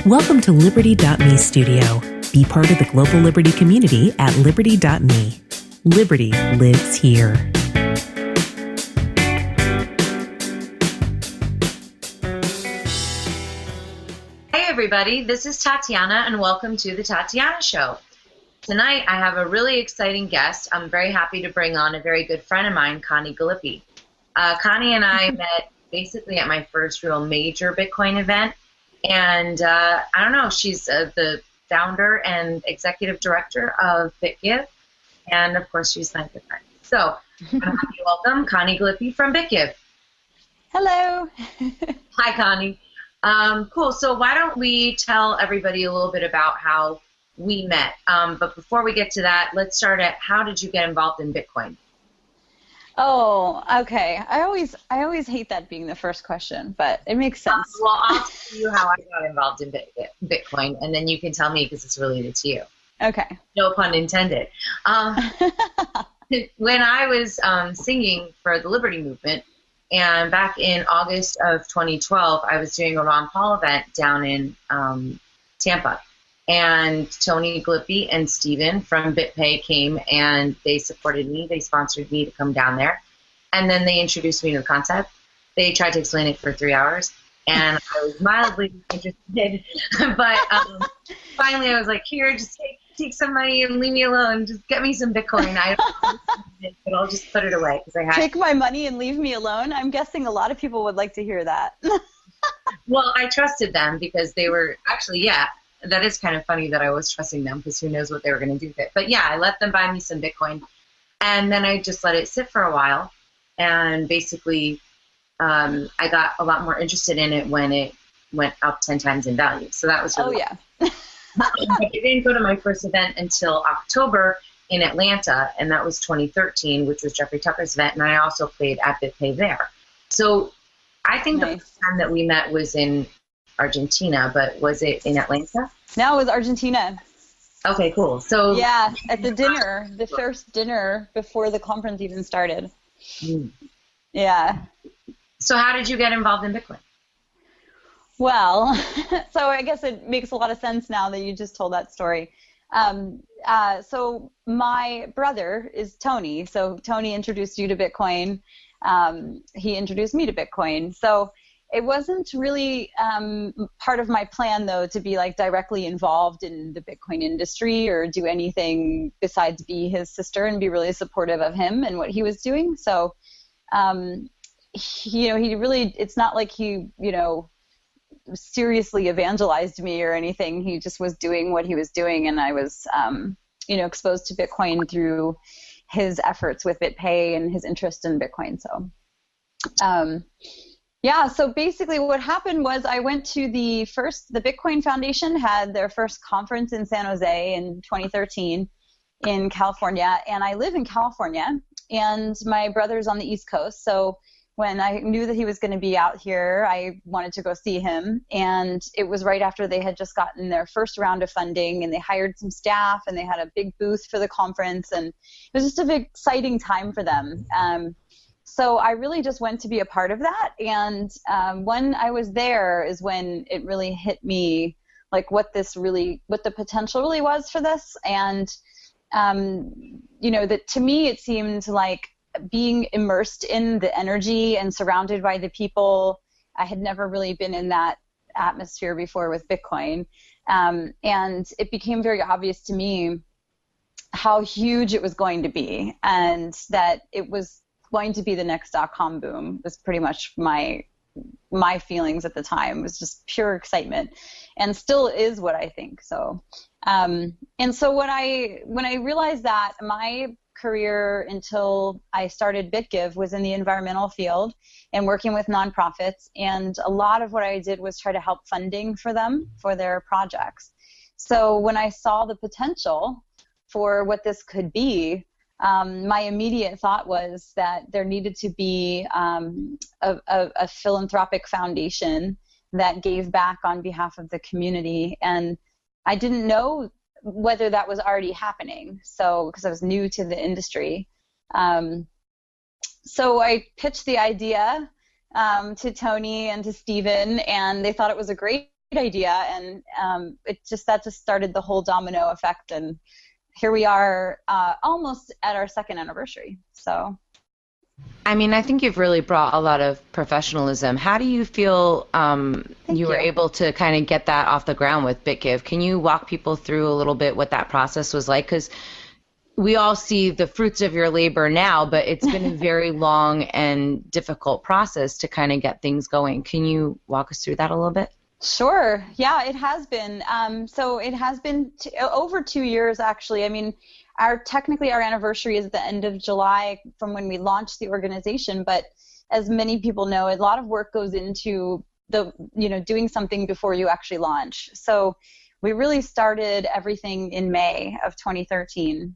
Welcome to Liberty.me Studio. Be part of the global Liberty community at Liberty.me. Liberty lives here. Hey everybody, this is Tatiana and welcome to the Tatiana Show. Tonight I have a really exciting guest. I'm very happy to bring on a very good friend of mine, Connie Gallippi. Connie and I met basically at my first real major Bitcoin event. And I don't know, she's the founder and executive director of BitGive. And of course, she's my good friend. So I'm happy to welcome Connie Gallippi from BitGive. Hello. Hi, Connie. Cool. So why don't we tell everybody a little bit about how we met? But before we get to that, let's start at how did you get involved in Bitcoin? Oh, okay. I always hate that being the first question, but it makes sense. Well, I'll tell you how I got involved in Bitcoin, and then you can tell me because it's related to you. Okay. No pun intended. When I was singing for the Liberty Movement, and back in August of 2012, I was doing a Ron Paul event down in Tampa. And Tony Gallippi and Steven from BitPay came and they supported me. They sponsored me to come down there. And then they introduced me to the concept. They tried to explain it for 3 hours. And I was mildly interested. But finally I was like, here, just take some money and leave me alone. Just get me some Bitcoin. I don't understand it, but I'll just put it away. Take my money and leave me alone? I'm guessing a lot of people would like to hear that. Well, I trusted them because they were actually, yeah. That is kind of funny that I was trusting them because who knows what they were going to do with it. But yeah, I let them buy me some Bitcoin. And then I just let it sit for a while. And basically, I got a lot more interested in it when it went up 10 times in value. So that was really yeah. I didn't go to my first event until October in Atlanta. And that was 2013, which was Jeffrey Tucker's event. And I also played at BitPay there. So I think the first time that we met was in Argentina, but was it in Atlanta? No, it was Argentina. Okay, cool. So yeah, at the dinner, the first dinner before the conference even started. Yeah. So how did you get involved in Bitcoin? Well, so I guess it makes a lot of sense now that you just told that story. So my brother is Tony. So Tony introduced you to Bitcoin. He introduced me to Bitcoin. So it wasn't really part of my plan, though, to be like directly involved in the Bitcoin industry or do anything besides be his sister and be really supportive of him and what he was doing. So, he really, it's not like he, seriously evangelized me or anything. He just was doing what he was doing, and I was, exposed to Bitcoin through his efforts with BitPay and his interest in Bitcoin. So, yeah, so basically what happened was I went to the Bitcoin Foundation had their first conference in San Jose in 2013 in California, and I live in California, and my brother's on the East Coast, so when I knew that he was going to be out here, I wanted to go see him, and it was right after they had just gotten their first round of funding, and they hired some staff, and they had a big booth for the conference, and it was just a big, exciting time for them. So I really just went to be a part of that, and when I was there is when it really hit me, like what the potential really was for this, and that to me it seemed like being immersed in the energy and surrounded by the people. I had never really been in that atmosphere before with Bitcoin, and it became very obvious to me how huge it was going to be, and that it was going to be the next .com boom was pretty much my feelings at the time. It was just pure excitement, and still is what I think. So, and so when I realized that my career until I started BitGive was in the environmental field and working with nonprofits, and a lot of what I did was try to help funding for them for their projects. So when I saw the potential for what this could be, my immediate thought was that there needed to be a philanthropic foundation that gave back on behalf of the community. And I didn't know whether that was already happening, so because I was new to the industry. So I pitched the idea to Tony and to Steven, and they thought it was a great idea, and that just started the whole domino effect, and here we are, almost at our second anniversary. So, I mean, I think you've really brought a lot of professionalism. How do you feel you were able to kind of get that off the ground with BitGive? Can you walk people through a little bit what that process was like? Because we all see the fruits of your labor now, but it's been a very long and difficult process to kind of get things going. Can you walk us through that a little bit? Sure. Yeah, it has been. So it has been over 2 years, actually. I mean, technically our anniversary is at the end of July from when we launched the organization, but as many people know, a lot of work goes into doing something before you actually launch. So we really started everything in May of 2013.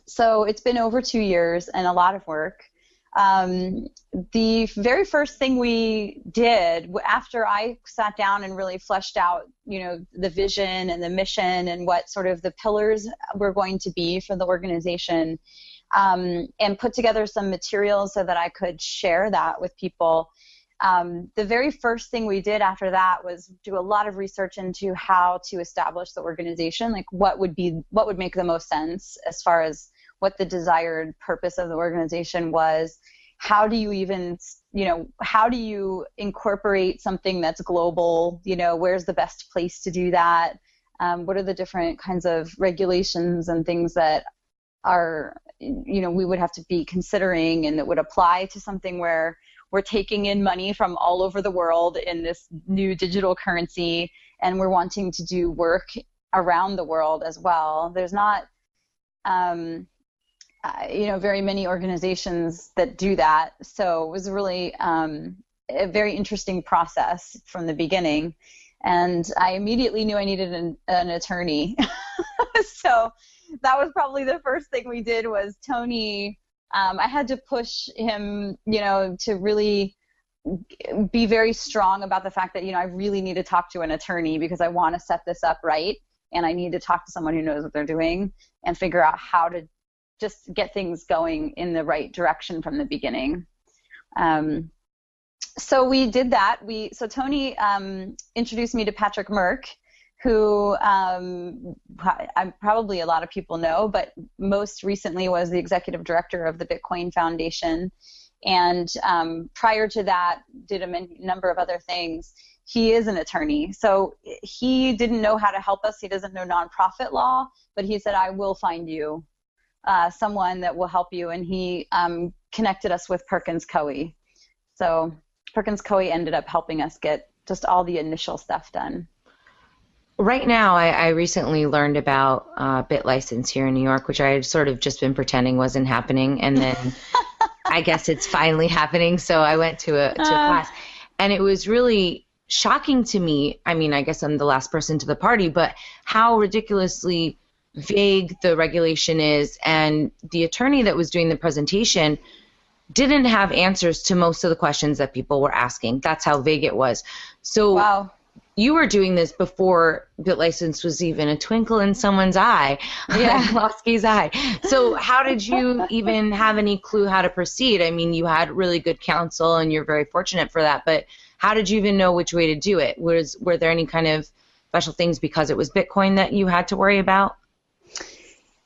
So it's been over 2 years and a lot of work. The very first thing we did after I sat down and really fleshed out, the vision and the mission and what sort of the pillars were going to be for the organization, and put together some materials so that I could share that with people. The very first thing we did after that was do a lot of research into how to establish the organization, like what would make the most sense as far as what the desired purpose of the organization was. How do you even, how do you incorporate something that's global? Where's the best place to do that? What are the different kinds of regulations and things that are, we would have to be considering and that would apply to something where we're taking in money from all over the world in this new digital currency, and we're wanting to do work around the world as well. There's not, very many organizations that do that. So it was really a very interesting process from the beginning. And I immediately knew I needed an attorney. So that was probably the first thing we did was Tony. I had to push him, to really be very strong about the fact that, I really need to talk to an attorney because I want to set this up right. And I need to talk to someone who knows what they're doing and figure out how to just get things going in the right direction from the beginning. So we did that. So Tony introduced me to Patrick Merck, who probably a lot of people know, but most recently was the executive director of the Bitcoin Foundation. And prior to that, did a number of other things. He is an attorney. So he didn't know how to help us. He doesn't know nonprofit law, but he said, I will find you someone that will help you, and he connected us with Perkins Coie. So Perkins Coie ended up helping us get just all the initial stuff done. Right now, I recently learned about BitLicense here in New York, which I had sort of just been pretending wasn't happening, and then I guess it's finally happening. So I went to a class, and it was really shocking to me. I mean, I guess I'm the last person to the party, but how ridiculously vague the regulation is, and the attorney that was doing the presentation didn't have answers to most of the questions that people were asking. That's how vague it was. So wow. You were doing this before BitLicense was even a twinkle in someone's eye, Lofsky's eye. So how did you even have any clue how to proceed? I mean, you had really good counsel, and you're very fortunate for that, but how did you even know which way to do it? Were there any kind of special things because it was Bitcoin that you had to worry about?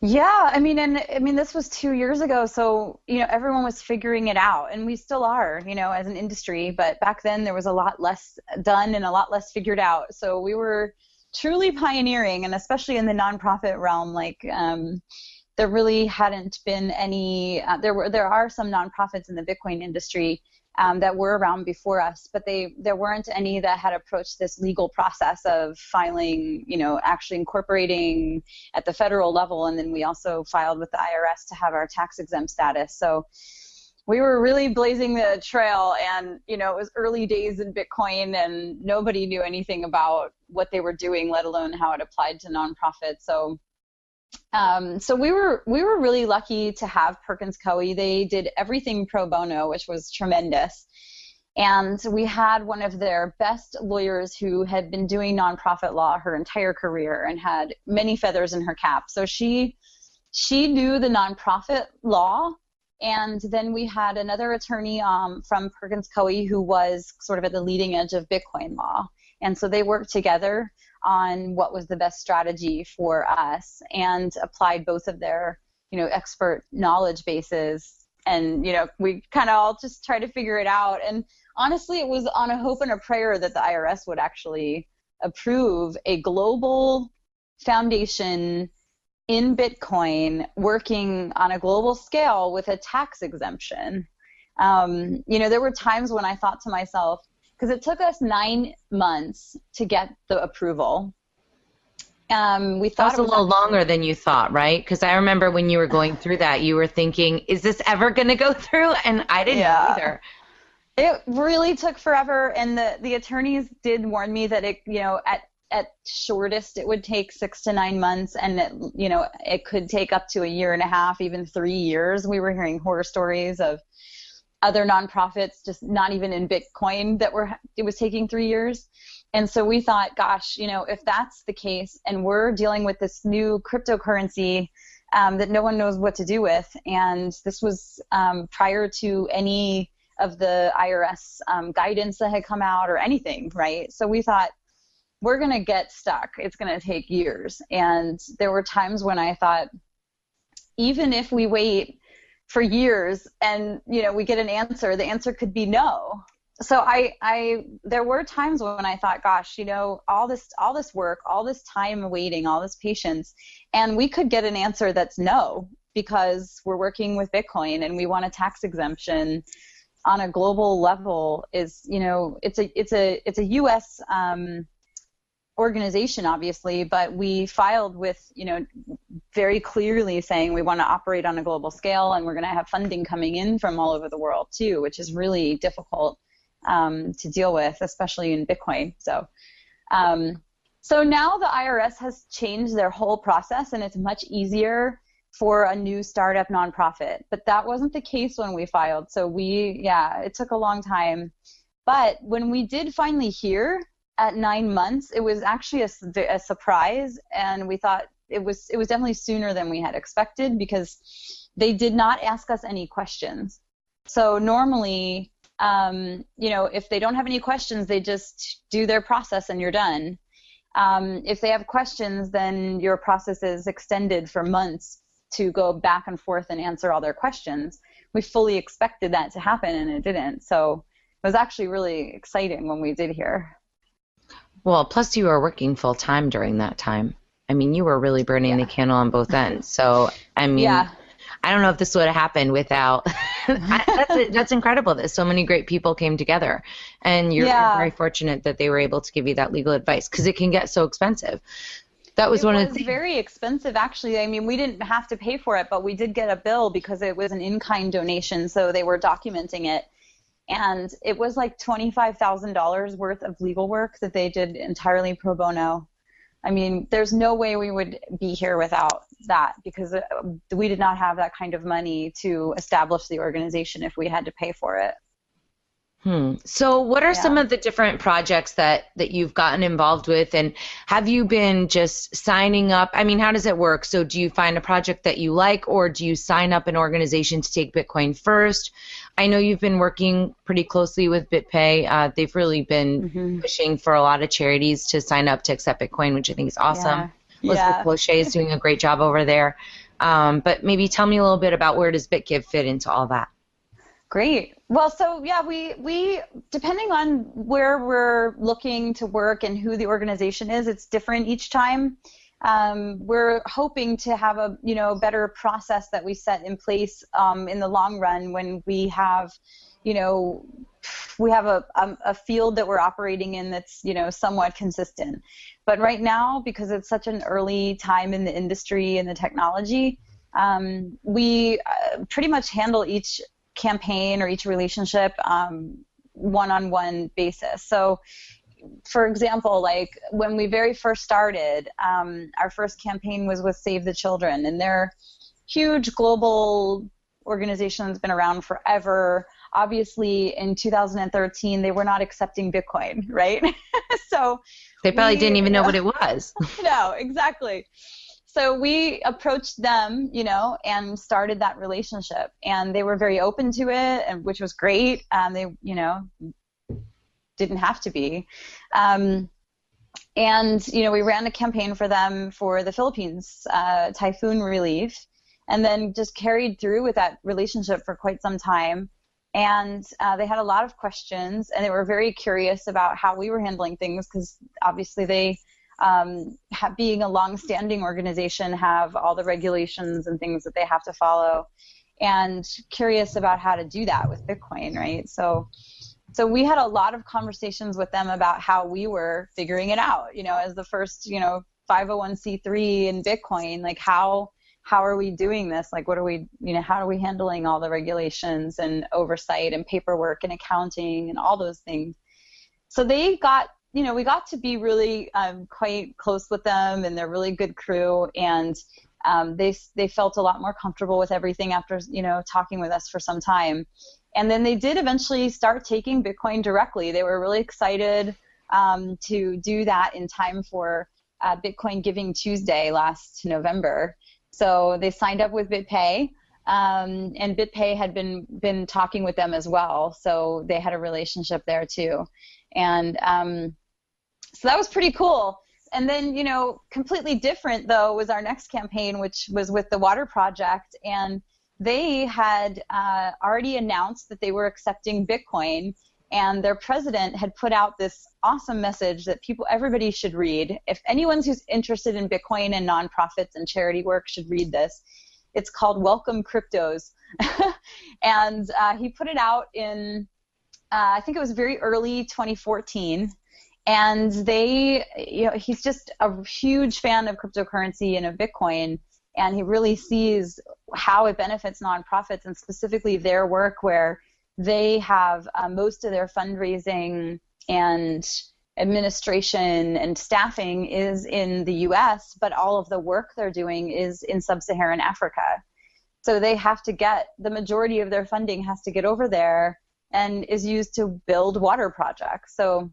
Yeah, I mean, this was 2 years ago, so, everyone was figuring it out, and we still are, as an industry, but back then there was a lot less done and a lot less figured out, so we were truly pioneering, and especially in the nonprofit realm, there really hadn't been any, there are some nonprofits in the Bitcoin industry that were around before us, but there weren't any that had approached this legal process of filing, actually incorporating at the federal level, and then we also filed with the IRS to have our tax exempt status. So we were really blazing the trail, and it was early days in Bitcoin, and nobody knew anything about what they were doing, let alone how it applied to nonprofits. So we were really lucky to have Perkins Coie. They did everything pro bono, which was tremendous. And we had one of their best lawyers who had been doing nonprofit law her entire career and had many feathers in her cap. So she knew the nonprofit law. And then we had another attorney from Perkins Coie who was sort of at the leading edge of Bitcoin law. And so they worked together on what was the best strategy for us and applied both of their, expert knowledge bases. And, we kind of all just tried to figure it out. And honestly, it was on a hope and a prayer that the IRS would actually approve a global foundation in Bitcoin working on a global scale with a tax exemption. There were times when I thought to myself, because it took us 9 months to get the approval. We thought it was a little longer than you thought, right? Because I remember when you were going through that, you were thinking, is this ever going to go through? And I didn't know either. It really took forever, and the attorneys did warn me that it, at shortest it would take 6 to 9 months, and it could take up to 1.5 years, even 3 years. We were hearing horror stories of other nonprofits, just not even in Bitcoin, it was taking 3 years. And so we thought, gosh, if that's the case, and we're dealing with this new cryptocurrency that no one knows what to do with, and this was prior to any of the IRS guidance that had come out or anything, right? So we thought, we're going to get stuck. It's going to take years. And there were times when I thought, even if we wait for years and, we get an answer, the answer could be no. So there were times when I thought, gosh, all this work, all this time waiting, all this patience, and we could get an answer that's no, because we're working with Bitcoin and we want a tax exemption on a global level. Is, it's a U.S. Organization, obviously, but we filed with, very clearly saying we want to operate on a global scale, and we're going to have funding coming in from all over the world too, which is really difficult to deal with, especially in Bitcoin. So now the IRS has changed their whole process, and it's much easier for a new startup nonprofit. But that wasn't the case when we filed. So it took a long time. But when we did finally hear at 9 months, it was actually a surprise, and we thought it was definitely sooner than we had expected, because they did not ask us any questions. So normally, if they don't have any questions, they just do their process and you're done. If they have questions, then your process is extended for months to go back and forth and answer all their questions. We fully expected that to happen, and it didn't. So it was actually really exciting when we did hear. Well, plus you were working full time during that time. I mean, you were really burning the candle on both ends. So, I mean, I don't know if this would have happened without. That's incredible that so many great people came together, and you're very fortunate that they were able to give you that legal advice, because it can get so expensive. That was one of the things. It was very expensive, actually. I mean, we didn't have to pay for it, but we did get a bill because it was an in-kind donation, so they were documenting it. And it was like $25,000 worth of legal work that they did entirely pro bono. I mean, there's no way we would be here without that, because we did not have that kind of money to establish the organization if we had to pay for it. So what are some of the different projects that you've gotten involved with, and have you been just signing up? I mean, how does it work? So do you find a project that you like, or do you sign up an organization to take Bitcoin first? I know you've been working pretty closely with BitPay. They've really been pushing for a lot of charities to sign up to accept Bitcoin, which I think is awesome. Elizabeth Lochet is doing a great job over there. But maybe tell me a little bit about where does BitGive fit into all that? Great. Well, so we depending on where we're looking to work and who the organization is, it's different each time. We're hoping to have a better process that we set in place in the long run, when we have a field that we're operating in that's somewhat consistent. But right now, because it's such an early time in the industry and the technology, we pretty much handle each campaign or each relationship one-on-one basis. So for example, like when we very first started, our first campaign was with Save the Children, and they're huge global organization that's been around forever. Obviously in 2013 they were not accepting Bitcoin, right? So they probably didn't even know what it was. No, exactly. So we approached them, and started that relationship, and they were very open to it, and which was great. didn't have to be. And, we ran a campaign for them for the Philippines typhoon relief, and then just carried through with that relationship for quite some time. And they had a lot of questions, and they were very curious about how we were handling things, because obviously they, being a long-standing organization, have all the regulations and things that they have to follow, and curious about how to do that with Bitcoin, right? So we had a lot of conversations with them about how we were figuring it out, as the first, 501c3 in Bitcoin, like how are we doing this? Like, what are we, how are we handling all the regulations and oversight and paperwork and accounting and all those things? So they got, we got to be really quite close with them, and they're a really good crew, and they felt a lot more comfortable with everything after, talking with us for some time. And then they did eventually start taking Bitcoin directly. They were really excited to do that in time for Bitcoin Giving Tuesday last November. So they signed up with BitPay, and BitPay had been talking with them as well. So they had a relationship there too. And so that was pretty cool. And then, completely different, though, was our next campaign, which was with the Water Project. And they had already announced that they were accepting Bitcoin, and their president had put out this awesome message that everybody should read. If anyone who's interested in Bitcoin and nonprofits and charity work should read this. It's called Welcome Cryptos. And he put it out in, I think it was very early 2014. And he's just a huge fan of cryptocurrency and of Bitcoin. And he really sees how it benefits nonprofits, and specifically their work, where they have most of their fundraising and administration and staffing is in the U.S., but all of the work they're doing is in sub-Saharan Africa. So they have to the majority of their funding has to get over there and is used to build water projects. So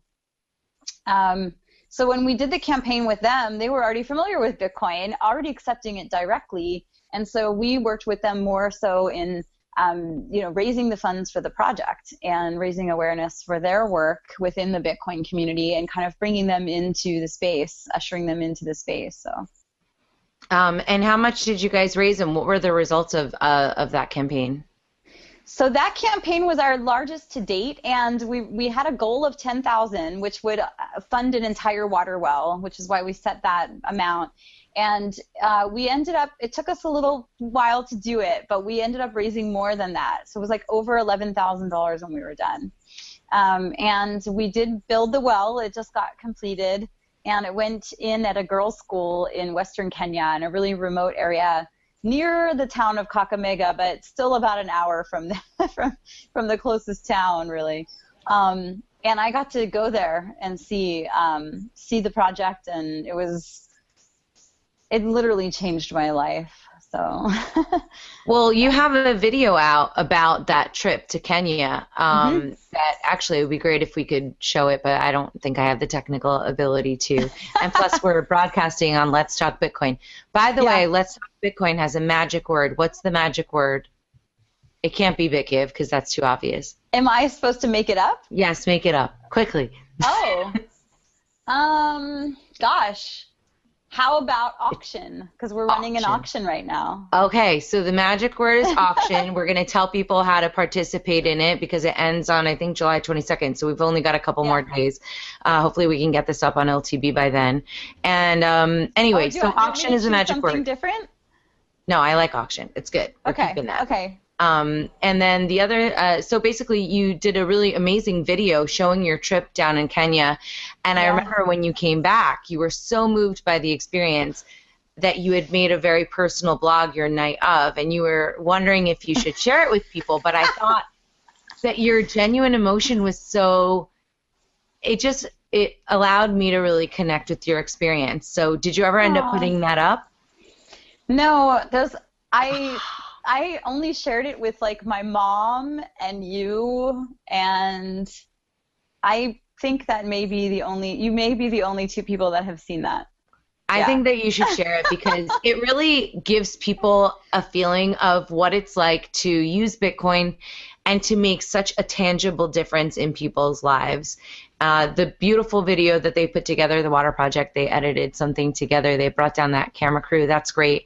when we did the campaign with them, they were already familiar with Bitcoin, already accepting it directly, and so we worked with them more so in, raising the funds for the project and raising awareness for their work within the Bitcoin community, and kind of bringing them into the space, ushering them into the space. So. And how much did you guys raise, and what were the results of that campaign? So that campaign was our largest to date, and we had a goal of 10,000, which would fund an entire water well, which is why we set that amount. And we ended up, it took us a little while to do it, but we ended up raising more than that. So it was like over $11,000 when we were done. And we did build the well. It just got completed, and it went in at a girls' school in Western Kenya, in a really remote area near the town of Kakamega, but still about an hour from the closest town, really. And I got to go there and see the project, and it literally changed my life. So. Well, you have a video out about that trip to Kenya that actually it would be great if we could show it, but I don't think I have the technical ability to. And plus, we're broadcasting on Let's Talk Bitcoin. By the way, Let's Talk Bitcoin has a magic word. What's the magic word? It can't be BitGive, because that's too obvious. Am I supposed to make it up? Yes, make it up quickly. Oh, gosh. How about auction? Because we're running an auction right now. Okay, so the magic word is auction. We're going to tell people how to participate in it, because it ends on, I think, July 22nd. So we've only got a couple more days. Hopefully we can get this up on LTB by then. And anyway, so auction is the magic word. Something different? No, I like auction. It's good. We're keeping that. Okay. And then the other, so basically you did a really amazing video showing your trip down in Kenya. And I remember when you came back, you were so moved by the experience that you had made a very personal blog your night of, and you were wondering if you should share it with people. But I thought that your genuine emotion was so, it allowed me to really connect with your experience. So did you ever end up putting that up? No, I only shared it with, like, my mom and you, and I think that you may be the only two people that have seen that. I think that you should share it, because it really gives people a feeling of what it's like to use Bitcoin and to make such a tangible difference in people's lives. the beautiful video that they put together, the Water Project, they edited something together. They brought down that camera crew. That's great.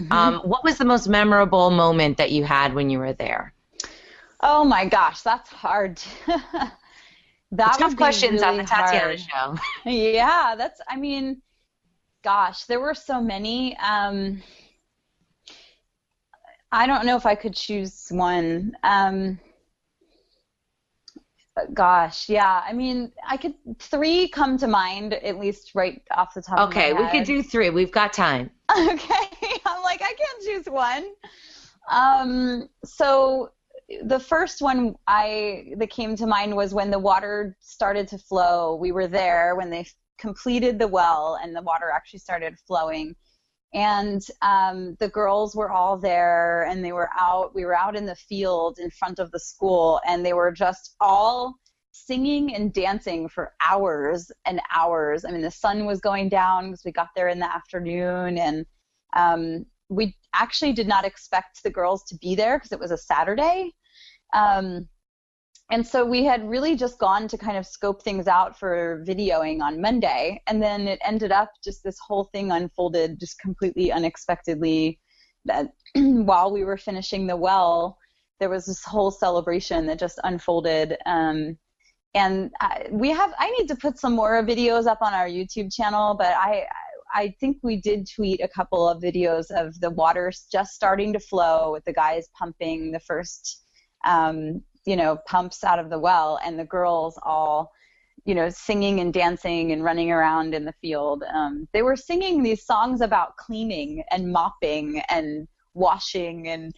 What was the most memorable moment that you had when you were there? Oh my gosh, that's hard. That Tough would be questions on really the Tatiana hard. Show. Yeah, I mean, gosh, there were so many. I don't know if I could choose one. Gosh, yeah. I mean, three come to mind, at least right off the top of my head. Okay, we could do three. We've got time. Okay. I'm like, I can't choose one. So the first one that came to mind was when the water started to flow. We were there when they completed the well and the water actually started flowing. And the girls were all there, and we were out in the field in front of the school, and they were just all singing and dancing for hours and hours. I mean, the sun was going down because we got there in the afternoon, and we actually did not expect the girls to be there because it was a Saturday. And so we had really just gone to kind of scope things out for videoing on Monday, and then it ended up just this whole thing unfolded just completely unexpectedly, that while we were finishing the well, there was this whole celebration that just unfolded. And I need to put some more videos up on our YouTube channel, but I think we did tweet a couple of videos of the water just starting to flow with the guys pumping the first pumps out of the well, and the girls all, singing and dancing and running around in the field. They were singing these songs about cleaning and mopping and washing and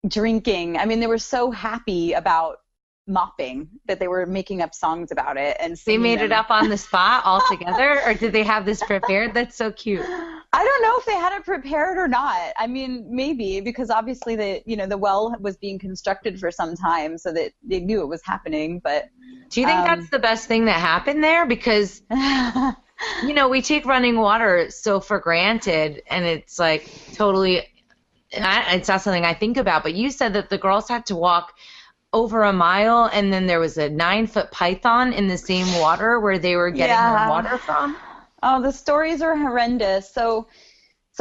drinking. I mean, they were so happy about mopping that they were making up songs about it and they made them. It up on the spot all together, or did they have this prepared? That's so cute. I don't know if they had it prepared or not. I mean, maybe, because obviously the well was being constructed for some time, so that they knew it was happening. But do you think that's the best thing that happened there? Because we take running water so for granted, and it's like totally, it's not something I think about. But you said that the girls had to walk over a mile, and then there was a 9-foot python in the same water where they were getting their water from. Oh, the stories are horrendous. So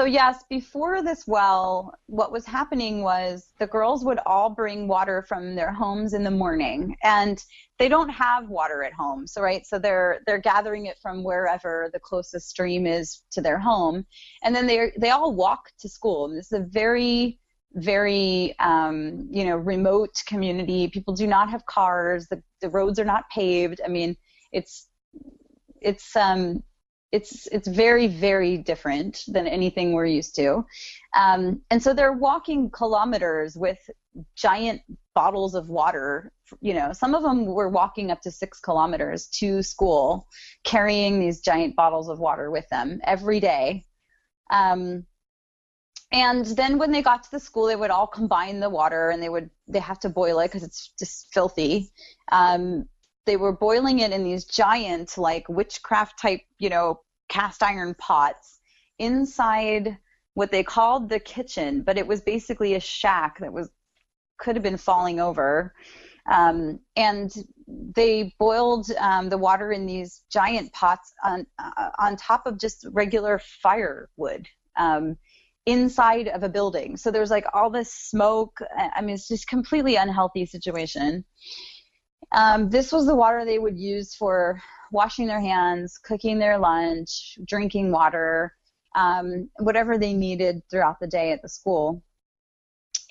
yes, before this well, what was happening was the girls would all bring water from their homes in the morning, and they don't have water at home. So they're gathering it from wherever the closest stream is to their home, and then they all walk to school. And this is a very, very remote community. People do not have cars. The roads are not paved. I mean, it's very, very different than anything we're used to. And so they're walking kilometers with giant bottles of water. Some of them were walking up to 6 kilometers to school, carrying these giant bottles of water with them every day. And then when they got to the school, they would all combine the water, and they have to boil it because it's just filthy. They were boiling it in these giant, like, witchcraft type, cast iron pots inside what they called the kitchen, but it was basically a shack that could have been falling over. And they boiled the water in these giant pots on top of just regular firewood. Inside of a building. So there's like all this smoke. I mean, it's just completely unhealthy situation. This was the water they would use for washing their hands, cooking their lunch, drinking water, whatever they needed throughout the day at the school.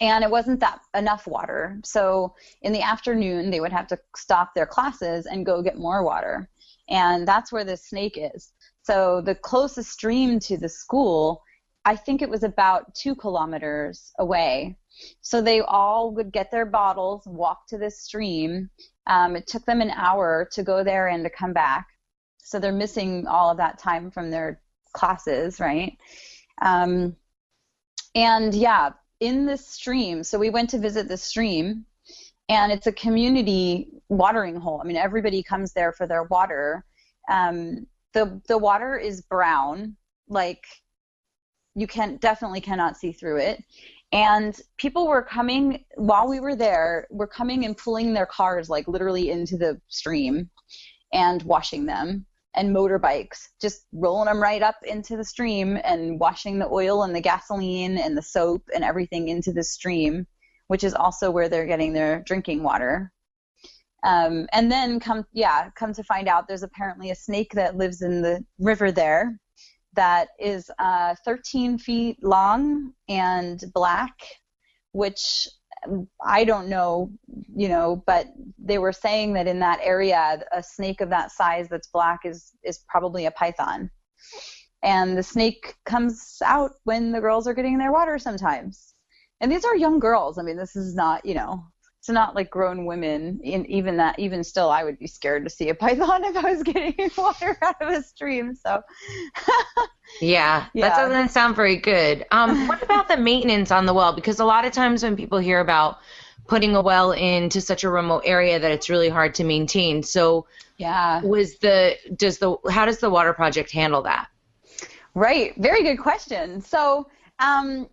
And it wasn't that enough water. So in the afternoon, they would have to stop their classes and go get more water. And that's where the snake is. So the closest stream to the school, I think it was about 2 kilometers away. So they all would get their bottles, walk to this stream. It took them an hour to go there and to come back. So they're missing all of that time from their classes, right? And yeah, in this stream, so we went to visit the stream, and it's a community watering hole. I mean, everybody comes there for their water. The water is brown, like, you definitely cannot see through it. And people were coming, while we were there, were coming and pulling their cars, like, literally into the stream. and washing them, and motorbikes, just rolling them right up into the stream and washing the oil and the gasoline and the soap and everything into the stream, which is also where they're getting their drinking water. And then come to find out there's apparently a snake that lives in the river there that is 13 feet long and black, which I don't know, but they were saying that in that area, a snake of that size that's black is probably a python. And the snake comes out when the girls are getting their water sometimes. And these are young girls. I mean, this is not, it's not like grown women. Even still, I would be scared to see a python if I was getting water out of a stream. So, yeah, that doesn't sound very good. What about the maintenance on the well? Because a lot of times when people hear about putting a well into such a remote area, that it's really hard to maintain. So, how does the water project handle that? Right, very good question. So,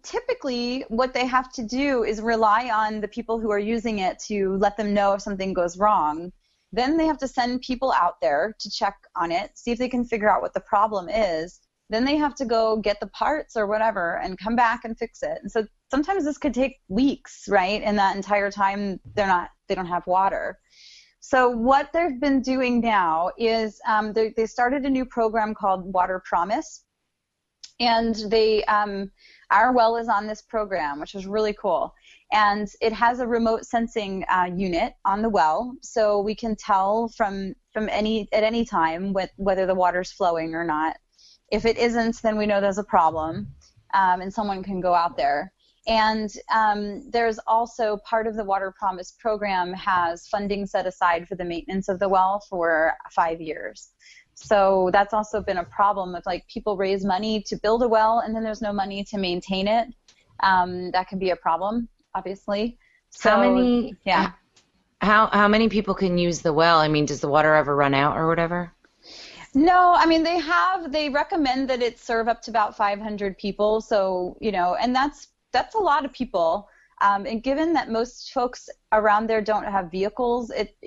typically what they have to do is rely on the people who are using it to let them know if something goes wrong. Then they have to send people out there to check on it, see if they can figure out what the problem is. Then they have to go get the parts or whatever and come back and fix it. And so sometimes this could take weeks, right? And that entire time they don't have water. So what they've been doing now is they started a new program called Water Promise. And our well is on this program, which is really cool. And it has a remote sensing unit on the well, so we can tell from at any time whether the water's flowing or not. If it isn't, then we know there's a problem, and someone can go out there. And there's also part of the Water Promise program has funding set aside for the maintenance of the well for 5 years. So that's also been a problem if people raise money to build a well and then there's no money to maintain it. That can be a problem, obviously. So, how many people can use the well? I mean, does the water ever run out or whatever? No, I mean they recommend that it serve up to about 500 people. So, and that's a lot of people. And given that most folks around there don't have vehicles, it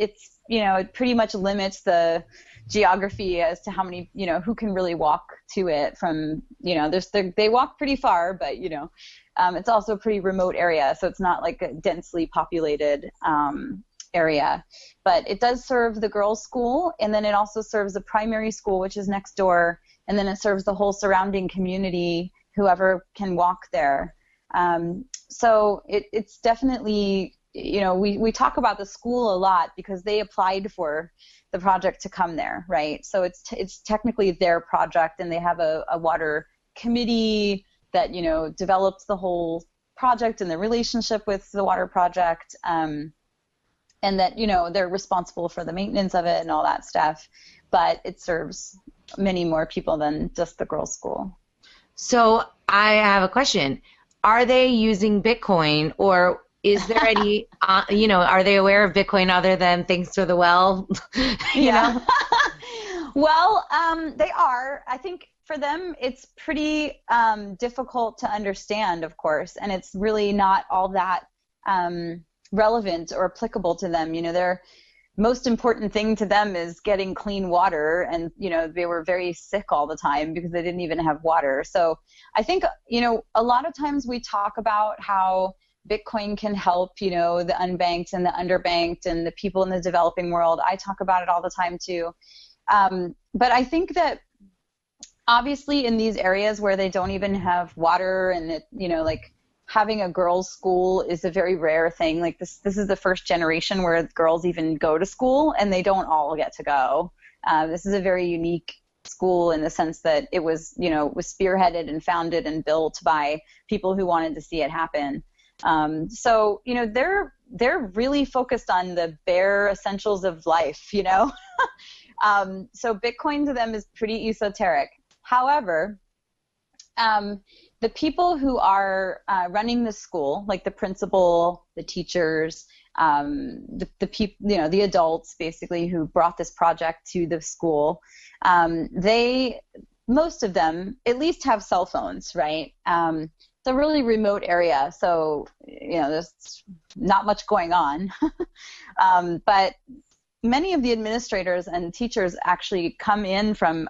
pretty much limits the geography as to how many, who can really walk to it from, they walk pretty far, but, it's also a pretty remote area. So it's not like a densely populated area. But it does serve the girls' school, and then it also serves the primary school, which is next door, and then it serves the whole surrounding community, whoever can walk there. So it's definitely, we talk about the school a lot because they applied for the project to come there, right? So it's technically their project, and they have a water committee that, develops the whole project and the relationship with the water project, and that, they're responsible for the maintenance of it and all that stuff. But it serves many more people than just the girls' school. So I have a question. Are they using Bitcoin, or is there any, are they aware of Bitcoin other than thanks to the well? Well, they are. I think for them it's pretty difficult to understand, of course, and it's really not all that relevant or applicable to them. Their most important thing to them is getting clean water, and they were very sick all the time because they didn't even have water. So I think a lot of times we talk about how Bitcoin can help, the unbanked and the underbanked and the people in the developing world. I talk about it all the time too. But I think that obviously in these areas where they don't even have water, and having a girls' school is a very rare thing. This is the first generation where girls even go to school, and they don't all get to go. This is a very unique school in the sense that it was, was spearheaded and founded and built by people who wanted to see it happen. So, they're really focused on the bare essentials of life, So Bitcoin to them is pretty esoteric. However, the people who are running the school, like the principal, the teachers, the people, the adults basically who brought this project to the school, most of them at least have cell phones, right? It's a really remote area, so there's not much going on. But many of the administrators and teachers actually come in from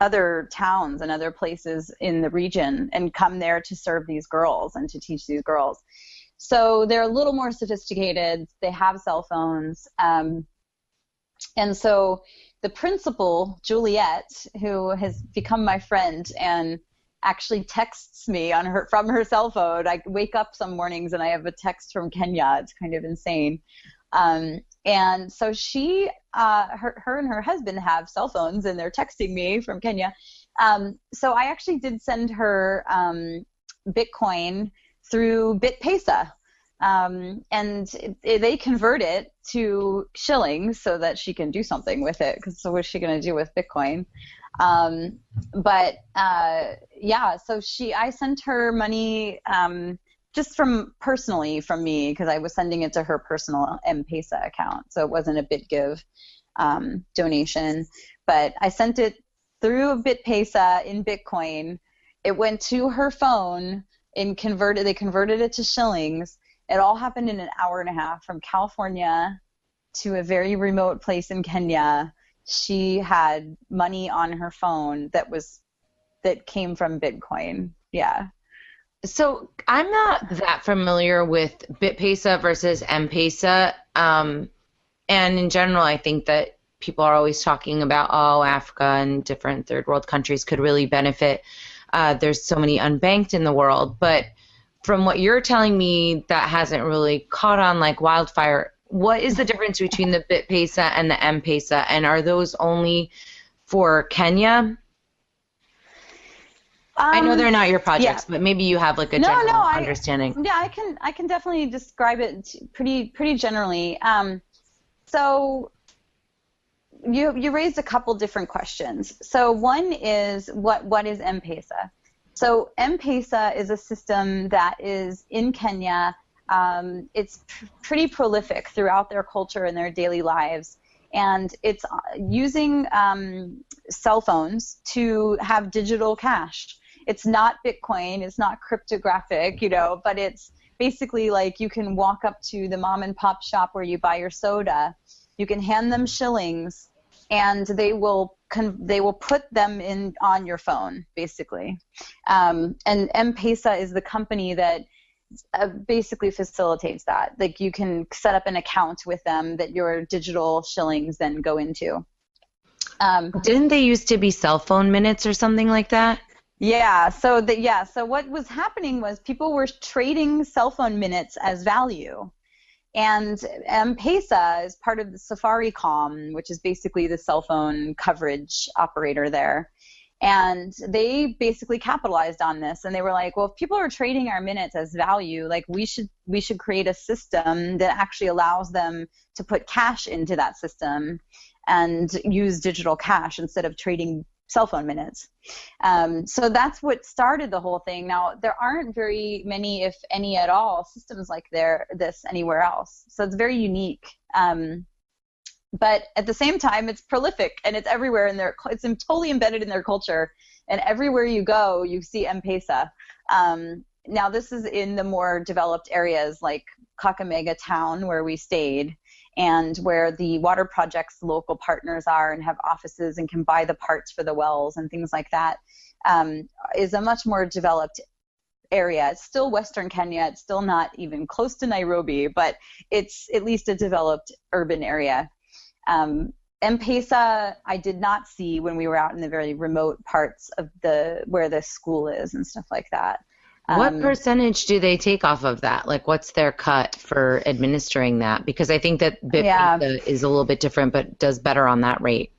other towns and other places in the region and come there to serve these girls and to teach these girls. So they're a little more sophisticated. They have cell phones. And so the principal, Juliet, who has become my friend and actually texts me from her cell phone. I wake up some mornings and I have a text from Kenya. It's kind of insane. And so she, her and her husband have cell phones and they're texting me from Kenya. So I actually did send her Bitcoin through BitPesa. And they convert it to shillings so that she can do something with it, because so what's she going to do with Bitcoin? So I sent her money just personally from me, because I was sending it to her personal M-Pesa account, so it wasn't a BitGive donation, but I sent it through a BitPesa in Bitcoin. It went to her phone and they converted it to shillings. It all happened in an hour and a half from California to a very remote place in Kenya. She had money on her phone that came from Bitcoin. Yeah. So I'm not that familiar with BitPesa versus M-Pesa. And in general, I think that people are always talking about, Africa and different third world countries could really benefit. There's so many unbanked in the world. But from what you're telling me, that hasn't really caught on like wildfire. What is the difference between the BitPesa and the M-Pesa? And are those only for Kenya? I know they're not your projects, but maybe you have like a general understanding. Yeah, I can definitely describe it pretty generally. So you raised a couple different questions. So one is what is M-Pesa? So M-Pesa is a system that is in Kenya. It's pretty prolific throughout their culture and their daily lives. And it's using cell phones to have digital cash. It's not Bitcoin, it's not cryptographic, but it's basically like you can walk up to the mom and pop shop where you buy your soda. You can hand them shillings, and they will put them in on your phone, basically. And M-Pesa is the company that basically facilitates that. Like you can set up an account with them that your digital shillings then go into. Didn't they used to be cell phone minutes or something like that? Yeah. So what was happening was people were trading cell phone minutes as value. And M-Pesa is part of the Safaricom, which is basically the cell phone coverage operator there. And they basically capitalized on this, and they were like, well, if people are trading our minutes as value, like we should create a system that actually allows them to put cash into that system and use digital cash instead of trading cell phone minutes. So that's what started the whole thing. Now, there aren't very many, if any at all, systems like this anywhere else. So it's very unique. But at the same time, it's prolific and it's everywhere it's totally embedded in their culture. And everywhere you go, you see M-Pesa. Now, this is in the more developed areas like Kakamega town where we stayed, and where the water project's local partners are and have offices and can buy the parts for the wells and things like that, is a much more developed area. It's still Western Kenya. It's still not even close to Nairobi, but it's at least a developed urban area. M-Pesa I did not see when we were out in the very remote parts of where the school is and stuff like that. What percentage do they take off of that? Like, what's their cut for administering that? Because I think that BitPesa is a little bit different, but does better on that rate.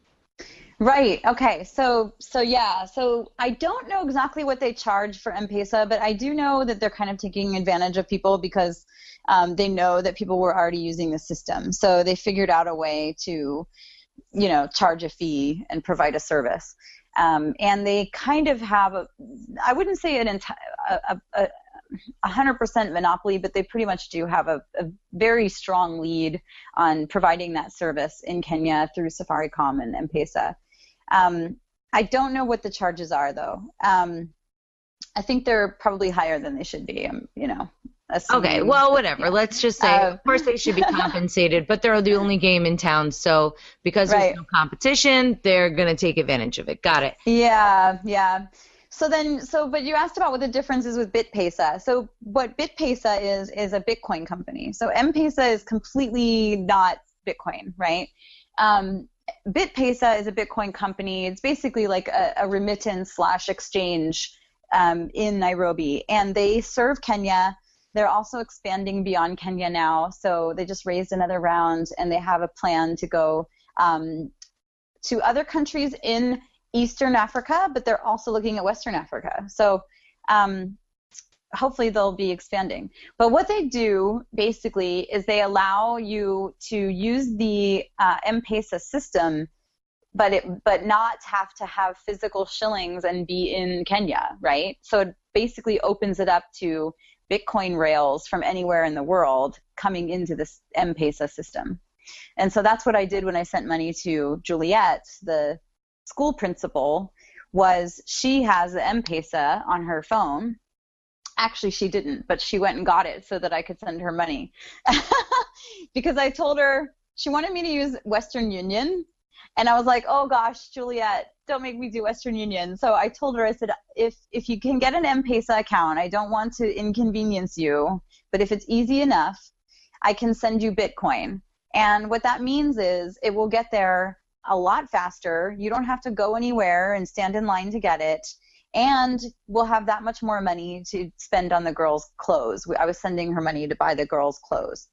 Right. Okay. So I don't know exactly what they charge for M-Pesa, but I do know that they're kind of taking advantage of people because they know that people were already using the system. So they figured out a way to, charge a fee and provide a service. And they kind of have I wouldn't say a 100% monopoly, but they pretty much do have a very strong lead on providing that service in Kenya through Safaricom and M-Pesa. I don't know what the charges are, though. I think they're probably higher than they should be. assuming. Okay, well, whatever. Let's just say, of course, they should be compensated, but they're the only game in town. So because there's no competition, they're going to take advantage of it. Got it. Yeah, yeah. But you asked about what the difference is with BitPesa. So what BitPesa is a Bitcoin company. So M-Pesa is completely not Bitcoin, right? BitPesa is a Bitcoin company. It's basically like a remittance/exchange in Nairobi, and they serve Kenya. They're also expanding beyond Kenya now. So they just raised another round, and they have a plan to go to other countries in Eastern Africa, but they're also looking at Western Africa. So hopefully they'll be expanding. But what they do basically is they allow you to use the M-Pesa system, but not have to have physical shillings and be in Kenya, right? So it basically opens it up to Bitcoin rails from anywhere in the world coming into this M-Pesa system. And so that's what I did when I sent money to Juliet, the school principal. Was she has the M-Pesa on her phone. Actually, she didn't, but she went and got it so that I could send her money. Because I told her she wanted me to use Western Union. And I was like, oh gosh, Juliet, don't make me do Western Union. So I told her, I said, if you can get an M-Pesa account, I don't want to inconvenience you, but if it's easy enough, I can send you Bitcoin. And what that means is it will get there a lot faster. You don't have to go anywhere and stand in line to get it. And we'll have that much more money to spend on the girls' clothes. I was sending her money to buy the girls' clothes.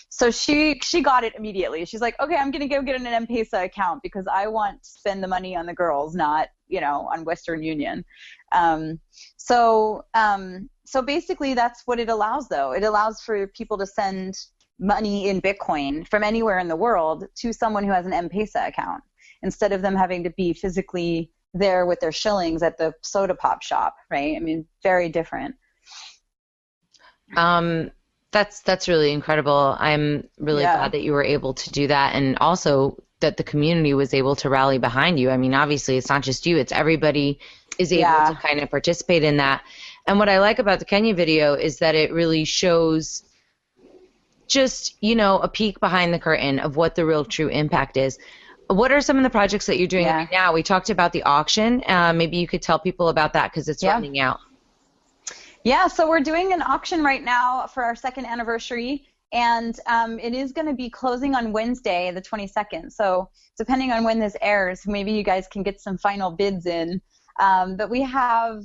So she got it immediately. She's like, okay, I'm going to go get an M-Pesa account because I want to spend the money on the girls, not, on Western Union. So basically that's what it allows, though. It allows for people to send money in Bitcoin from anywhere in the world to someone who has an M-Pesa account instead of them having to be physically there with their shillings at the soda pop shop, right? I mean, very different. That's really incredible. I'm really glad that you were able to do that, and also that the community was able to rally behind you. I mean, obviously it's not just you, it's everybody is able to kind of participate in that. And what I like about the Kenya video is that it really shows just, a peek behind the curtain of what the real true impact is. What are some of the projects that you're doing right now? We talked about the auction. Maybe you could tell people about that because it's running out. Yeah, so we're doing an auction right now for our second anniversary, and it is going to be closing on Wednesday, the 22nd. So depending on when this airs, maybe you guys can get some final bids in. But we have,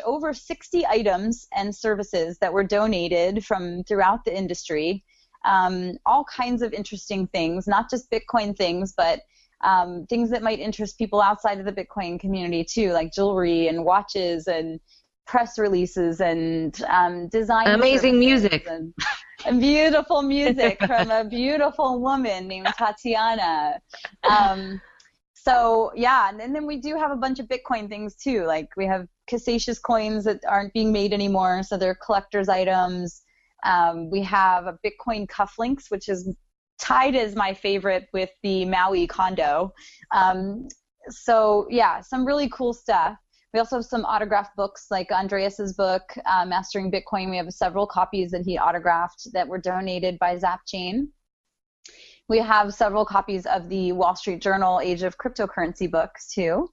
over 60 items and services that were donated from throughout the industry. All kinds of interesting things, not just Bitcoin things, but things that might interest people outside of the Bitcoin community too, like jewelry and watches and press releases and design. Amazing music. And beautiful music from a beautiful woman named Tatiana. So yeah, and then we do have a bunch of Bitcoin things too. Like we have Cassatius coins that aren't being made anymore, so they're collector's items. We have a Bitcoin cufflinks, which is tied as my favorite with the Maui condo. So yeah, some really cool stuff. We also have some autographed books, like Andreas's book, Mastering Bitcoin. We have several copies that he autographed that were donated by Zapchain. We have several copies of the Wall Street Journal Age of Cryptocurrency books too.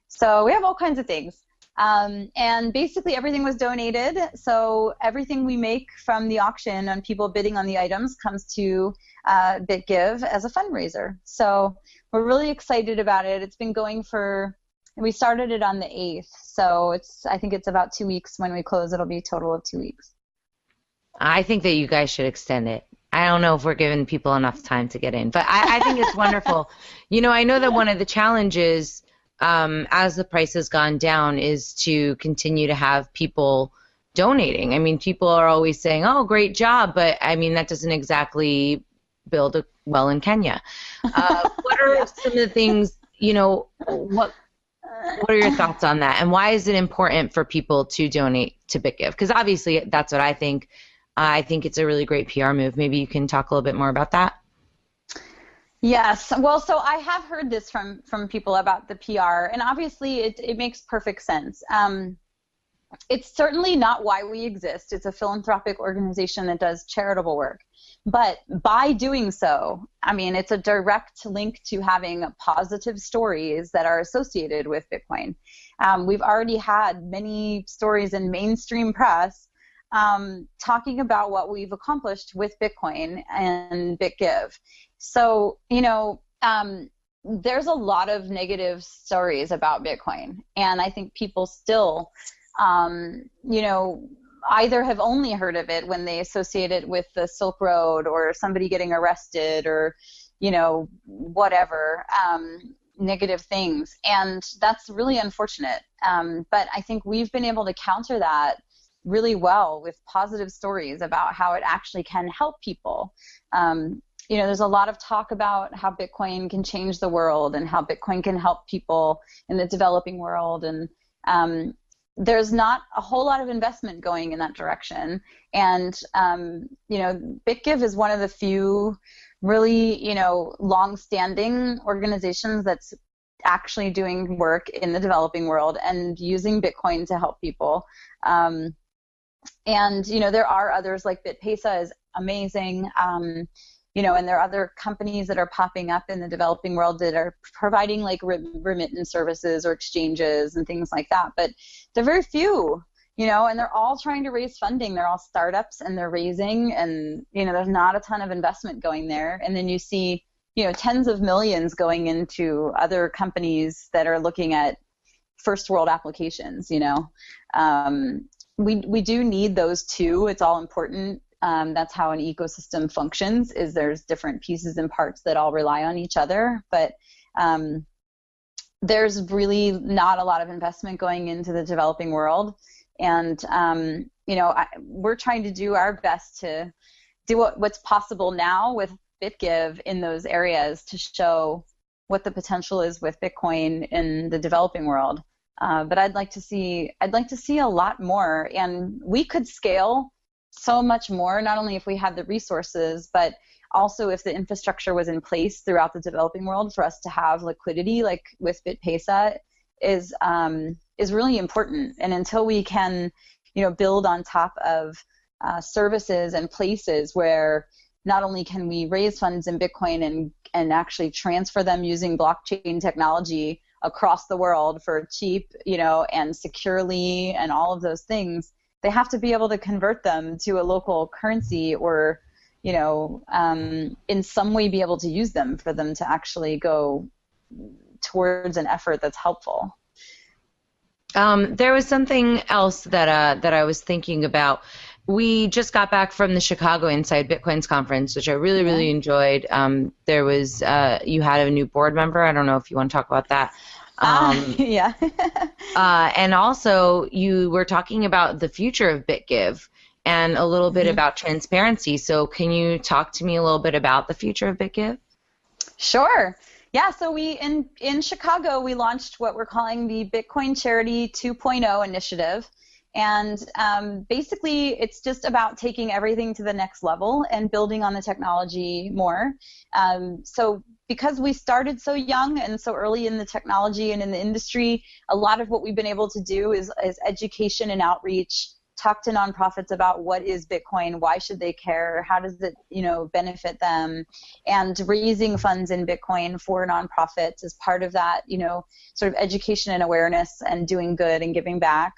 So we have all kinds of things. And basically everything was donated. So everything we make from the auction and people bidding on the items comes to BitGive as a fundraiser. So we're really excited about it. It's been going we started it on the 8th. So I think it's about 2 weeks. When we close, it'll be a total of 2 weeks. I think that you guys should extend it. I don't know if we're giving people enough time to get in, but I think it's wonderful. I know that one of the challenges as the price has gone down is to continue to have people donating. I mean, people are always saying, oh, great job, but I mean, that doesn't exactly build well in Kenya. What are some of the things, what are your thoughts on that? And why is it important for people to donate to BitGive? Because obviously that's what I think. I think it's a really great PR move. Maybe you can talk a little bit more about that. Yes. Well, so I have heard this from people about the PR, and obviously it makes perfect sense. It's certainly not why we exist. It's a philanthropic organization that does charitable work. But by doing so, I mean, it's a direct link to having positive stories that are associated with Bitcoin. We've already had many stories in mainstream press talking about what we've accomplished with Bitcoin and BitGive. So, there's a lot of negative stories about Bitcoin. And I think people still, either have only heard of it when they associate it with the Silk Road or somebody getting arrested or, whatever, negative things. And that's really unfortunate. But I think we've been able to counter that really well with positive stories about how it actually can help people. There's a lot of talk about how Bitcoin can change the world and how Bitcoin can help people in the developing world. And there's not a whole lot of investment going in that direction. And, BitGive is one of the few really, long-standing organizations that's actually doing work in the developing world and using Bitcoin to help people. And, there are others, like BitPesa is amazing. And there are other companies that are popping up in the developing world that are providing like remittance services or exchanges and things like that. But they're very few, and they're all trying to raise funding. They're all startups and they're raising, and, there's not a ton of investment going there. And then you see, tens of millions going into other companies that are looking at first world applications, We do need those too. It's all important. That's how an ecosystem functions, is there's different pieces and parts that all rely on each other. But there's really not a lot of investment going into the developing world. And, we're trying to do our best to do what's possible now with BitGive in those areas to show what the potential is with Bitcoin in the developing world. But I'd like to see a lot more, and we could scale so much more, not only if we had the resources, but also if the infrastructure was in place throughout the developing world for us to have liquidity, like with BitPesa, is really important. And until we can, build on top of services and places where not only can we raise funds in Bitcoin and actually transfer them using blockchain technology across the world for cheap, and securely and all of those things, they have to be able to convert them to a local currency or, in some way be able to use them for them to actually go towards an effort that's helpful. There was something else that I was thinking about. We just got back from the Chicago Inside Bitcoins conference, which I really, really enjoyed. There was you had a new board member. I don't know if you want to talk about that. Yeah. And also, you were talking about the future of BitGive and a little bit about transparency. So can you talk to me a little bit about the future of BitGive? Sure. Yeah, so we in Chicago, we launched what we're calling the Bitcoin Charity 2.0 initiative. And basically, it's just about taking everything to the next level and building on the technology more. So because we started so young and so early in the technology and in the industry, a lot of what we've been able to do is education and outreach, talk to nonprofits about what is Bitcoin, why should they care, how does it, benefit them, and raising funds in Bitcoin for nonprofits as part of that, sort of education and awareness and doing good and giving back.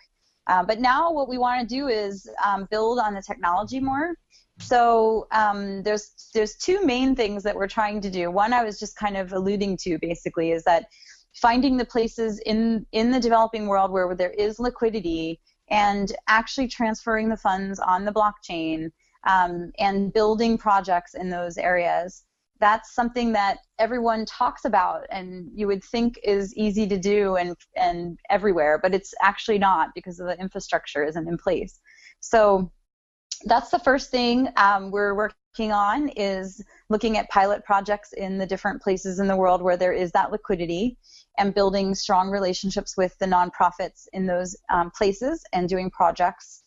But now what we want to do is build on the technology more. So there's two main things that we're trying to do. One I was just kind of alluding to basically is that finding the places in the developing world where there is liquidity and actually transferring the funds on the blockchain and building projects in those areas. That's something that everyone talks about and you would think is easy to do and everywhere, but it's actually not because of the infrastructure isn't in place. So that's the first thing we're working on, is looking at pilot projects in the different places in the world where there is that liquidity and building strong relationships with the nonprofits in those places and doing projects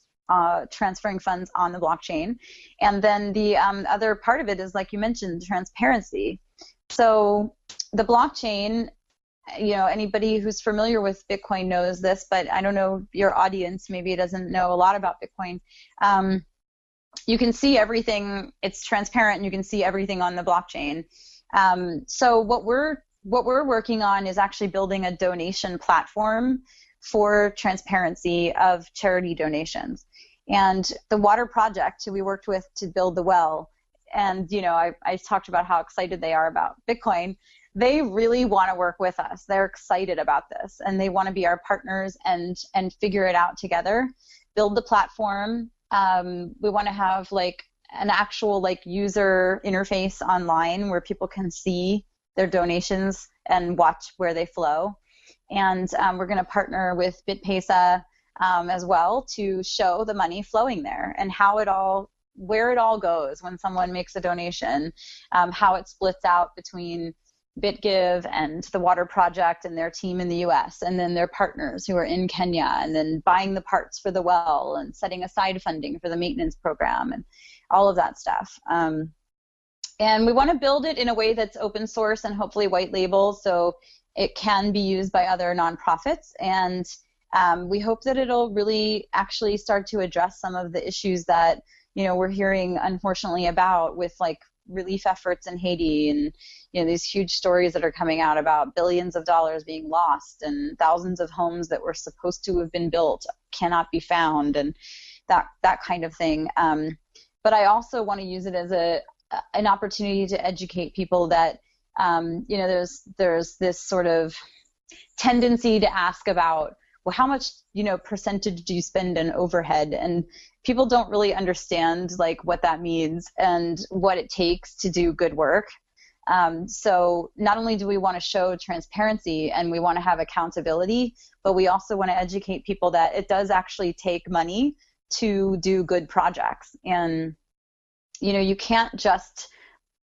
transferring funds on the blockchain. And then the other part of it is, like you mentioned, transparency. So the blockchain anybody who's familiar with Bitcoin knows this, but I don't know, your audience maybe doesn't know a lot about Bitcoin. You can see everything. It's transparent, and you can see everything on the blockchain. So what we're working on is actually building a donation platform for transparency of charity donations. And the Water Project, who we worked with to build the well, and I talked about how excited they are about Bitcoin. They really want to work with us. They're excited about this, and they want to be our partners and figure it out together, build the platform. We want to have like an actual like user interface online where people can see their donations and watch where they flow. And we're going to partner with BitPesa as well to show the money flowing there and where it all goes when someone makes a donation, how it splits out between BitGive and the Water Project and their team in the US, and then their partners who are in Kenya, and then buying the parts for the well and setting aside funding for the maintenance program and all of that stuff. And we want to build it in a way that's open source and hopefully white label, so it can be used by other nonprofits. And we hope that it'll really actually start to address some of the issues that we're hearing unfortunately about with like relief efforts in Haiti, and these huge stories that are coming out about billions of dollars being lost and thousands of homes that were supposed to have been built cannot be found, and that kind of thing. But I also want to use it as an opportunity to educate people that there's this sort of tendency to ask about, well, how much percentage do you spend on overhead? And people don't really understand like what that means and what it takes to do good work. So not only do we want to show transparency and we want to have accountability, but we also want to educate people that it does actually take money to do good projects. And you can't just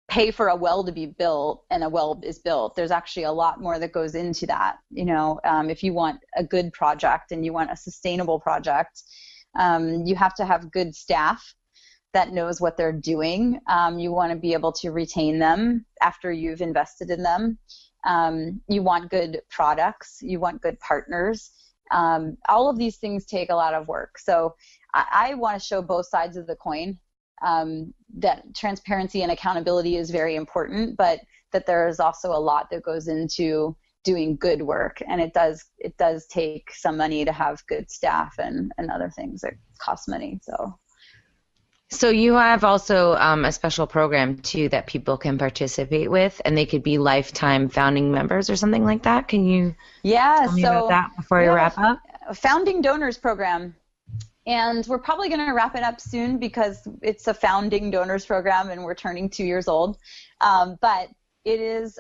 pay for a well to be built and a well is built. There's actually a lot more that goes into that. If you want a good project and you want a sustainable project, you have to have good staff that knows what they're doing. You want to be able to retain them after you've invested in them. You want good products. You want good partners. All of these things take a lot of work. So I want to show both sides of the coin. That transparency and accountability is very important, but that there is also a lot that goes into doing good work, and it does take some money to have good staff and other things that cost money. So you have also a special program too that people can participate with, and they could be lifetime founding members or something like that. Can you tell me about that before we wrap up? A founding donors program. And we're probably going to wrap it up soon because it's a founding donors program and we're turning 2 years old. But it is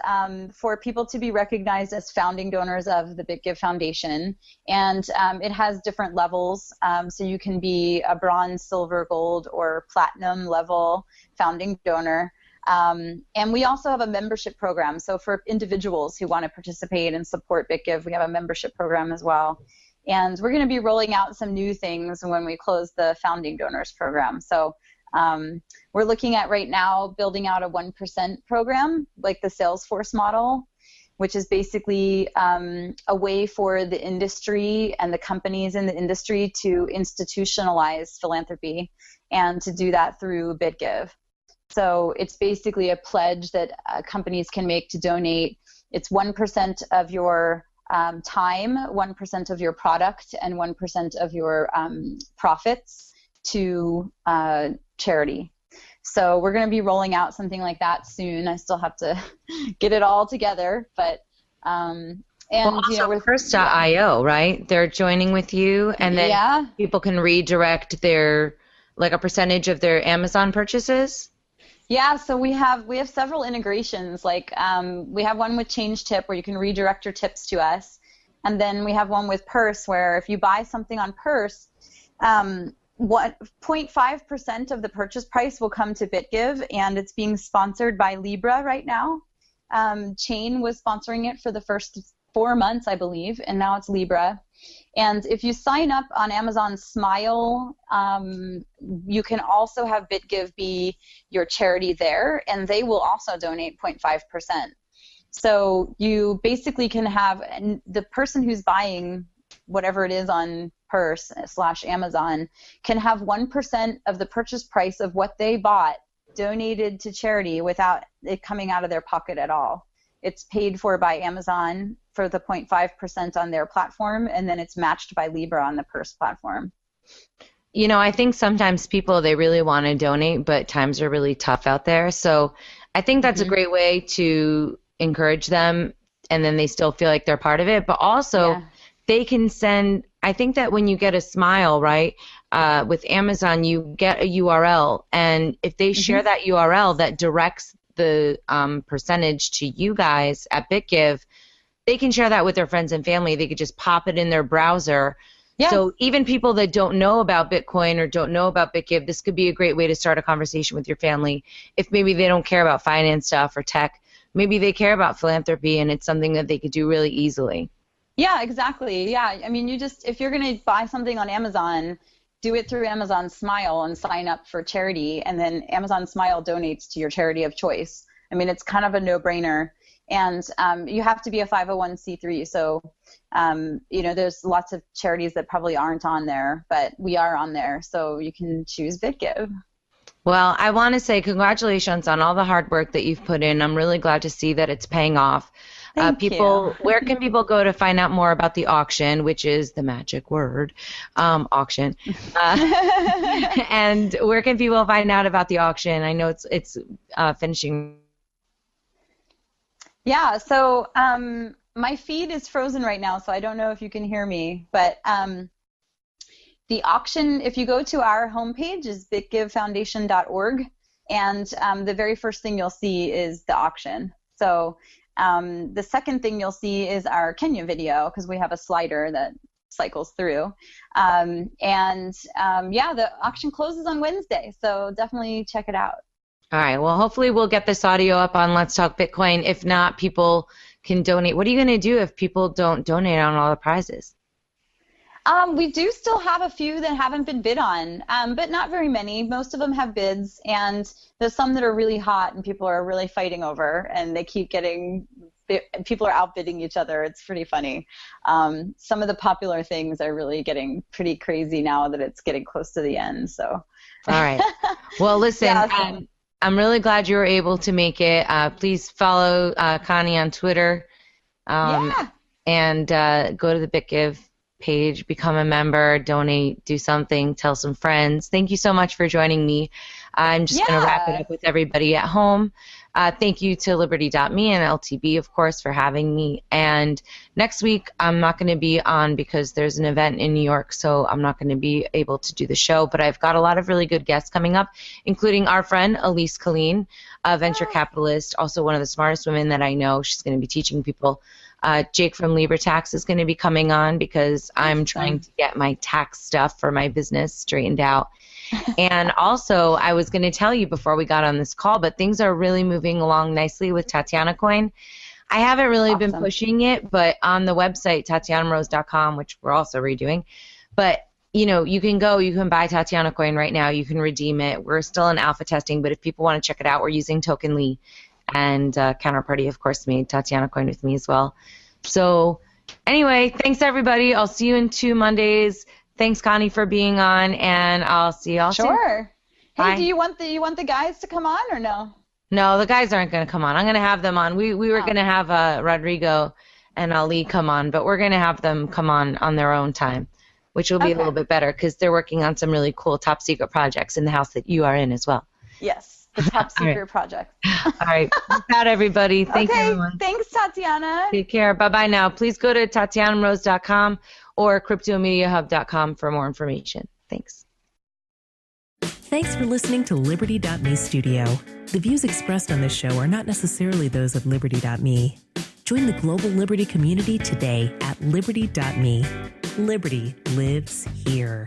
for people to be recognized as founding donors of the BitGive Foundation. And it has different levels. So you can be a bronze, silver, gold, or platinum level founding donor. And we also have a membership program. So for individuals who want to participate and support BitGive, we have a membership program as well. And we're going to be rolling out some new things when we close the founding donors program. So we're looking at right now building out a 1% program, like the Salesforce model, which is basically a way for the industry and the companies in the industry to institutionalize philanthropy and to do that through BitGive. So it's basically a pledge that companies can make to donate. It's 1% of your time, 1% of your product, and 1% of your profits to charity. So we're going to be rolling out something like that soon. I still have to get it all together, but and also we're First.io, right? They're joining with you, and then people can redirect their a percentage of their Amazon purchases. Yeah, so we have several integrations. Like we have one with Change Tip where you can redirect your tips to us, and then we have one with Purse where if you buy something on Purse, 0.5% of the purchase price will come to BitGive, and it's being sponsored by Libra right now. Chain was sponsoring it for the first 4 months, I believe, and now it's Libra. And if you sign up on Amazon Smile, you can also have BitGive be your charity there, and they will also donate 0.5%. So you basically can have the person who's buying whatever it is on Purse/Amazon can have 1% of the purchase price of what they bought donated to charity without it coming out of their pocket at all. It's paid for by Amazon for the 0.5% on their platform, and then it's matched by Libra on the Purse platform. You know, I think sometimes people, they really want to donate, but times are really tough out there. So I think that's a great way to encourage them, and then they still feel like they're part of it. But also, they can send, I think that when you get a smile, right, with Amazon, you get a URL. And if they share that URL that directs the percentage to you guys at BitGive, they can share that with their friends and family. They could just pop it in their browser. Yes. So even people that don't know about Bitcoin or don't know about BitGive, this could be a great way to start a conversation with your family. If maybe they don't care about finance stuff or tech, maybe they care about philanthropy, and it's something that they could do really easily. Yeah, exactly. Yeah, I mean, if you're going to buy something on Amazon, do it through Amazon Smile and sign up for charity, and then Amazon Smile donates to your charity of choice. I mean, it's kind of a no-brainer. And you have to be a 501c3, so there's lots of charities that probably aren't on there, but we are on there, so you can choose BitGive. Well, I want to say congratulations on all the hard work that you've put in. I'm really glad to see that it's paying off. Thank you. Where can people go to find out more about the auction, which is the magic word, auction? And where can people find out about the auction? I know it's finishing. Yeah, so my feed is frozen right now, so I don't know if you can hear me. But the auction, if you go to our homepage, is bitgivefoundation.org, and the very first thing you'll see is the auction. So the second thing you'll see is our Kenya video, because we have a slider that cycles through. The auction closes on Wednesday, so definitely check it out. All right. Well, hopefully we'll get this audio up on Let's Talk Bitcoin. If not, people can donate. What are you going to do if people don't donate on all the prizes? We do still have a few that haven't been bid on, but not very many. Most of them have bids, and there's some that are really hot and people are really fighting over, and they keep people are outbidding each other. It's pretty funny. Some of the popular things are really getting pretty crazy now that it's getting close to the end. So. All right. Well, listen, I'm really glad you were able to make it. Please follow Connie on Twitter and go to the BitGive page, become a member, donate, do something, tell some friends. Thank you so much for joining me. I'm just going to wrap it up with everybody at home. Thank you to Liberty.me and LTB, of course, for having me. And next week, I'm not going to be on because there's an event in New York, so I'm not going to be able to do the show. But I've got a lot of really good guests coming up, including our friend Elise Colleen, a venture capitalist, also one of the smartest women that I know. She's going to be teaching people. Jake from LibreTax is going to be coming on because I'm trying to get my tax stuff for my business straightened out. And also, I was going to tell you before we got on this call, but things are really moving along nicely with Tatiana Coin. I haven't really been pushing it, but on the website, TatianaRose.com, which we're also redoing, but you can buy Tatiana Coin right now. You can redeem it. We're still in alpha testing, but if people want to check it out, we're using Token Lee. And Counterparty, of course, made Tatiana Coin with me as well. So anyway, thanks, everybody. I'll see you in 2 Mondays. Thanks, Connie, for being on, and I'll see y'all soon. Sure. Bye. Hey, do you want the guys to come on or no? No, the guys aren't going to come on. I'm going to have them on. We were going to have Rodrigo and Ali come on, but we're going to have them come on their own time, which will be a little bit better because they're working on some really cool top secret projects in the house that you are in as well. Yes, the top secret project. All right. Peace out, everybody. Thank you, everyone. Thanks, Tatiana. Take care. Bye-bye now. Please go to TatianaRose.com or CryptoMediaHub.com for more information. Thanks. Thanks for listening to Liberty.me Studio. The views expressed on this show are not necessarily those of Liberty.me. Join the global Liberty community today at Liberty.me. Liberty lives here.